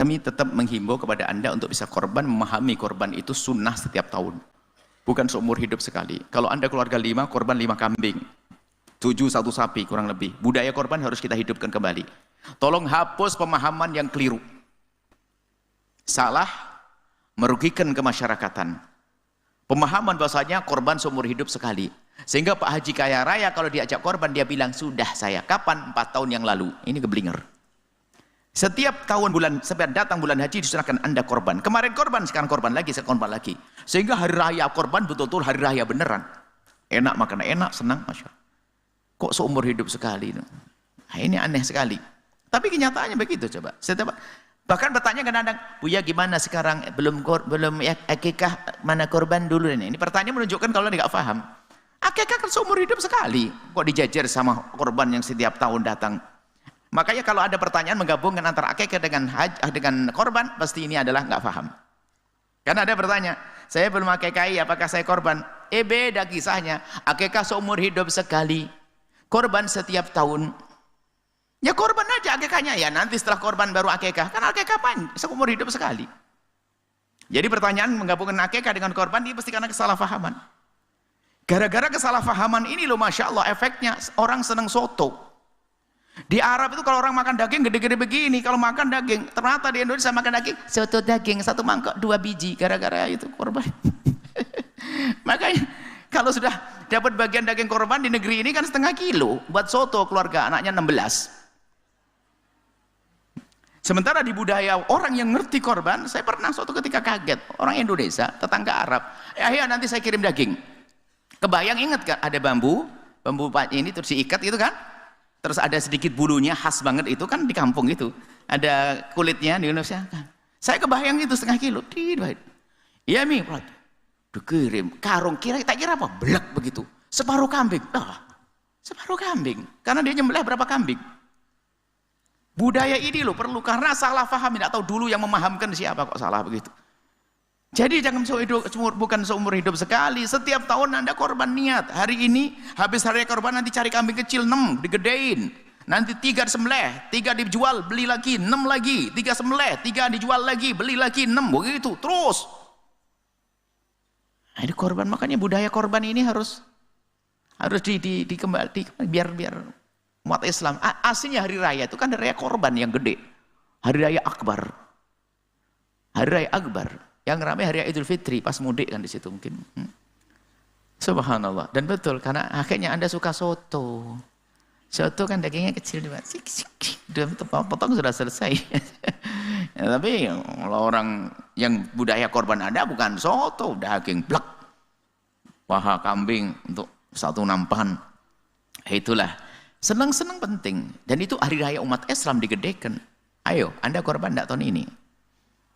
Kami tetap menghimbau kepada Anda untuk bisa korban, memahami korban itu sunnah setiap tahun. Bukan seumur hidup sekali. Kalau Anda keluarga 5, korban 5 kambing. 7 1 sapi kurang lebih. Budaya korban harus kita hidupkan kembali. Tolong hapus pemahaman yang keliru. Salah, merugikan kemasyarakatan. Pemahaman bahasanya korban seumur hidup sekali. Sehingga Pak Haji kaya raya kalau diajak korban dia bilang, sudah saya. Kapan? 4 tahun yang lalu. Ini keblinger. Setiap tahun sampai datang bulan haji disunahkan Anda korban. Kemarin korban, sekarang korban lagi, sekarang korban lagi. Sehingga hari raya korban betul-betul hari raya beneran. Enak makan enak, senang, masya Allah. Kok seumur hidup sekali? Nah, ini aneh sekali. Tapi kenyataannya begitu coba. Bahkan bertanya kadang-kadang, Buya gimana sekarang? Belum ya, akikah mana korban dulu ini? Ini pertanyaan menunjukkan kalau dia nggak paham. Akikah kan seumur hidup sekali. Kok dijajar sama korban yang setiap tahun datang? Makanya kalau ada pertanyaan menggabungkan antara akikah dengan korban, pasti ini adalah nggak paham. Karena ada bertanya, saya belum akikahi, apakah saya korban? Beda kisahnya. Akikah seumur hidup sekali, korban setiap tahun. Ya korban aja akikahnya, ya nanti setelah korban baru akikah. Kan akikah apa? Seumur hidup sekali. Jadi pertanyaan menggabungkan akikah dengan korban ini pasti karena kesalahpahaman. Gara-gara kesalahpahaman ini loh, masya Allah, efeknya orang senang soto. Di Arab itu kalau orang makan daging gede-gede begini, kalau makan daging, ternyata di Indonesia makan daging, soto daging, 1 mangkok 2 biji, gara-gara itu korban. Makanya kalau sudah dapat bagian daging korban di negeri ini kan setengah kilo, buat soto keluarga, anaknya 16. Sementara di budaya orang yang ngerti korban, saya pernah suatu ketika kaget, orang Indonesia, tetangga Arab, ya nanti saya kirim daging. Kebayang, ingat kan, ada bambu ini terus diikat gitu kan? Terus ada sedikit bulunya, khas banget itu kan di kampung itu. Ada kulitnya di Indonesia. Saya kebayang itu setengah kilo. Iya Mi, dikirim. Karung, tak kira apa? Belak begitu. Separuh kambing. Separuh kambing. Karena dia nyembelih berapa kambing. Budaya ini loh perlu, karena salah paham. Tidak tahu dulu yang memahamkan siapa kok salah begitu. Jadi jangan bukan seumur hidup sekali. Setiap tahun Anda korban niat. Hari ini habis hari korban nanti cari kambing kecil 6 digedein. Nanti 3 disembelih, 3 dijual, beli lagi, 6 lagi, 3 sembelih, 3 dijual lagi, beli lagi 6, begitu terus. Nah, ini korban, makanya budaya korban ini harus biar umat Islam. Aslinya hari raya itu kan hari raya korban yang gede. Hari raya akbar. Hari raya akbar. Yang ramai hari Idul Fitri, pas mudik kan di situ mungkin. Subhanallah. Dan betul, karena akhirnya Anda suka soto. Soto kan dagingnya kecil, potong sudah selesai. Ya, tapi kalau orang yang budaya korban Anda bukan soto, daging blek, paha kambing untuk 1 nampan. Itulah, senang-senang penting. Dan itu hari raya umat Islam digedekan. Ayo, Anda korban enggak tahun ini?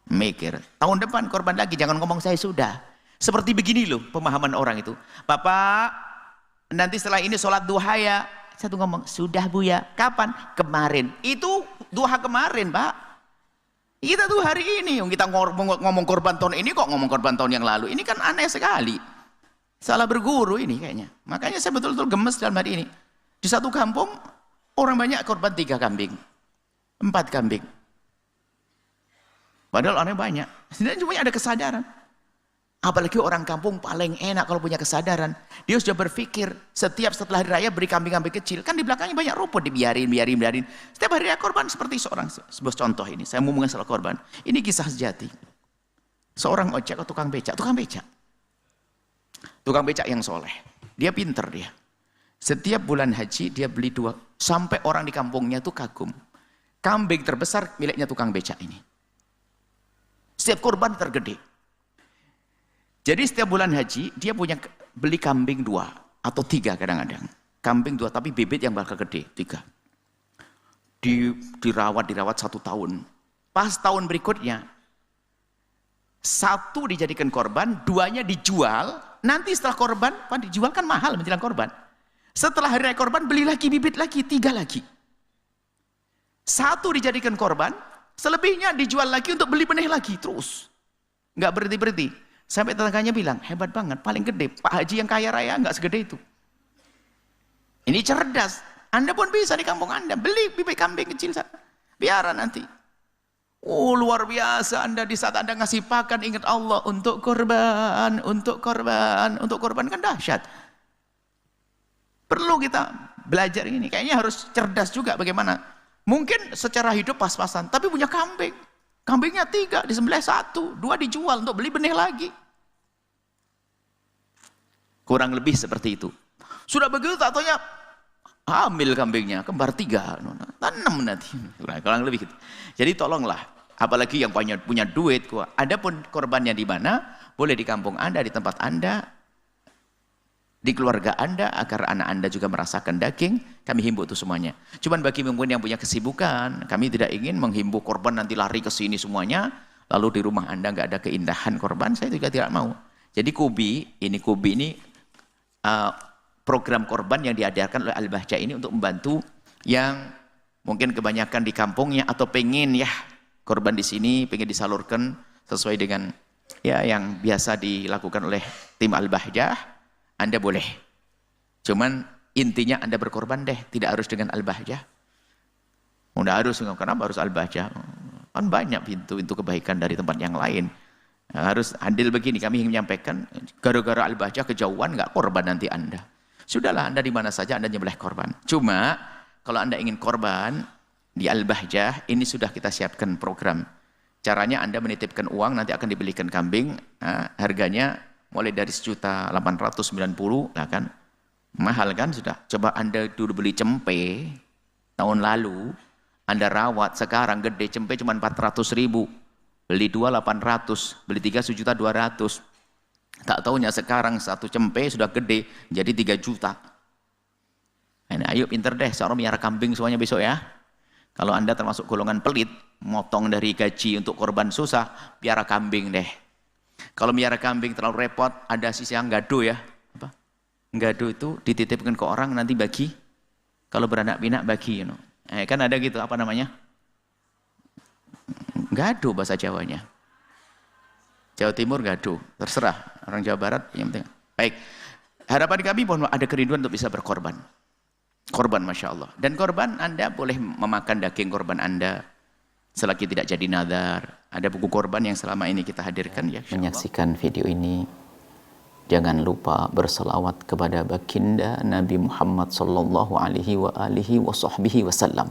Mikir, tahun depan korban lagi, jangan ngomong saya sudah. Seperti begini loh pemahaman orang itu. Bapak, nanti setelah ini sholat duha ya. Satu ngomong, sudah Bu ya. Kapan? Kemarin. Itu duha kemarin Pak. Kita tuh hari ini, kita ngomong korban tahun ini kok ngomong korban tahun yang lalu. Ini kan aneh sekali. Salah berguru ini kayaknya. Makanya saya betul-betul gemes dalam hari ini. Di satu kampung, orang banyak korban 3 kambing. 4 kambing. Padahal orangnya banyak. Sebenarnya cuma ada kesadaran. Apalagi orang kampung paling enak kalau punya kesadaran. Dia sudah berpikir setiap setelah hari raya beri kambing-kambing kecil. Kan di belakangnya banyak rumput, dibiarin. Setiap hari raya korban seperti sebuah contoh ini. Saya mau mengenal korban. Ini kisah sejati. Seorang ojek atau tukang becak. Tukang becak yang soleh. Dia pinter dia. Setiap bulan haji dia beli 2. Sampai orang di kampungnya tuh kagum. Kambing terbesar miliknya tukang becak ini. Setiap korban tergede. Jadi setiap bulan haji dia punya beli kambing 2 atau 3 kadang-kadang. Kambing 2 tapi bibit yang bakal gede 3. Dirawat 1 tahun. Pas tahun berikutnya 1 dijadikan korban, 2-nya dijual. Nanti setelah korban, dijual kan mahal menjelang korban. Setelah hari raya korban beli lagi bibit lagi 3 lagi. 1 dijadikan korban. Selebihnya dijual lagi untuk beli benih lagi terus. Nggak berhenti-berhenti. Sampai tetangganya bilang, hebat banget, paling gede. Pak Haji yang kaya raya nggak segede itu. Ini cerdas. Anda pun bisa di kampung Anda. Beli bibit kambing kecil. Biar nanti. Oh luar biasa, Anda di saat Anda ngasih pakan ingat Allah untuk korban, untuk korban, untuk korban, kan dahsyat. Perlu kita belajar ini, kayaknya harus cerdas juga bagaimana. Mungkin secara hidup pas-pasan, tapi punya kambing. Kambingnya 3, disembelih 1, 2 dijual untuk beli benih lagi. Kurang lebih seperti itu. Sudah begitu tak taunya hamil kambingnya, kembar 3, tanam nanti. Kurang lebih gitu. Jadi tolonglah, apalagi yang punya duit, adapun korbannya di mana, boleh di kampung Anda, di tempat Anda, di keluarga Anda, agar anak Anda juga merasakan daging, kami himbau itu semuanya. Cuman bagi mungkin yang punya kesibukan, kami tidak ingin menghimbau korban nanti lari ke sini semuanya, lalu di rumah Anda nggak ada keindahan korban, saya juga tidak mau. Jadi Kubi ini program korban yang diadakan oleh Al-Bahjah ini untuk membantu yang mungkin kebanyakan di kampungnya atau pengen ya korban di sini, pengen disalurkan sesuai dengan ya yang biasa dilakukan oleh tim Al-Bahjah. Anda boleh, cuman intinya Anda berkorban deh, tidak harus dengan Al-Bahjah. Tidak harus, kenapa harus Al-Bahjah? Kan banyak pintu kebaikan dari tempat yang lain. Harus adil begini, kami ingin menyampaikan, gara-gara Al-Bahjah kejauhan, nggak korban nanti Anda. Sudahlah, Anda di mana saja Anda nyembelih korban. Cuma, kalau Anda ingin korban, di Al-Bahjah, ini sudah kita siapkan program. Caranya Anda menitipkan uang, nanti akan dibelikan kambing, harganya mulai dari 1.890.000, lah kan mahal kan sudah. Coba Anda dulu beli cempe tahun lalu, Anda rawat, sekarang gede cempe cuma 400.000, beli 2 800, beli 3 1.200.000. Tak taunya sekarang satu cempe sudah gede jadi 3 juta. Nah, ayo pinter deh, seorang miara kambing semuanya besok ya. Kalau Anda termasuk golongan pelit, motong dari gaji untuk korban susah, piara kambing deh. Kalau miara kambing terlalu repot, ada sisi yang gado ya. Apa? Gado itu dititipkan ke orang nanti bagi. Kalau beranak pinak bagi, kan ada gitu, apa namanya? Gado bahasa Jawanya. Jawa Timur gado, terserah. Orang Jawa Barat yang penting. Baik, harapan kami mohon ada kerinduan untuk bisa berkorban. Korban Masya Allah. Dan korban Anda boleh memakan daging korban Anda selagi tidak jadi nadar. Ada buku korban yang selama ini kita hadirkan ya. Menyaksikan video ini, jangan lupa berselawat kepada baginda Nabi Muhammad sallallahu alaihi wa alihi wa sahbihi wasallam.